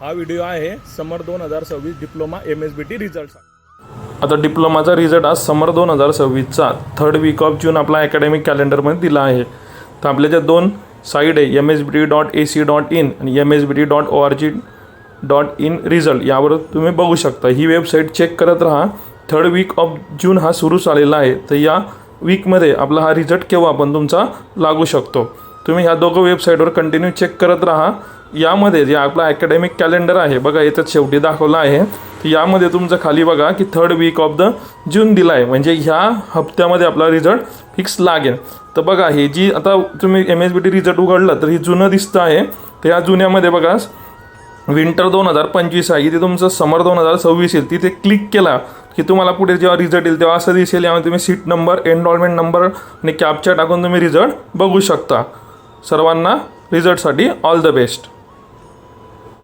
हा व्हिडिओ आहे समर 2026 diploma MSBT result. आता डिप्लोमाचा रिझल्ट आज समर 2026चा 3rd वीक ऑफ जून आपला अकॅडमिक कॅलेंडरमध्ये दिला आहे। तर आपल्या ज्या दोन साईड आहे msbt.ac.in आणि msbt.org.in रिझल्ट, यावर तुम्ही बघू शकता। ही वेबसाईट चेक करत राहा। 3rd वीक ऑफ जून हा सुरू झालेला आहे। तर या वीकमध्ये आपला हा रिझल्ट केव्हा पण तुमचा लागू शकतो। तुम्ही ह्या दोघं वेबसाईटवर कंटिन्यू चेक करत राहा। यामध्ये जे आपला अकॅडमिक कॅलेंडर आहे बघा, याच्यात शेवटी दाखवलं आहे। तर यामध्ये तुमचं खाली बघा की 3rd weak of the June दिला आहे, म्हणजे ह्या हप्त्यामध्ये आपला रिझल्ट फिक्स लागेल। तर बघा, हे जी आता तुम्ही MSBT रिझल्ट उघडलं तर ही जुनं दिसतं आहे। तर या जुन्यामध्ये बघा विंटर 2025 आहे, इथे तुमचं समर 2026 येईल। तिथे क्लिक केला की तुम्हाला पुढे जेव्हा रिझल्ट येईल तेव्हा असं दिसेल। यामध्ये तुम्ही सीट नंबर, एनरोलमेंट नंबर आणि कॅप्चा टाकून तुम्ही रिझल्ट बघू शकता। सर्वांना रिझल्टसाठी ऑल द बेस्ट।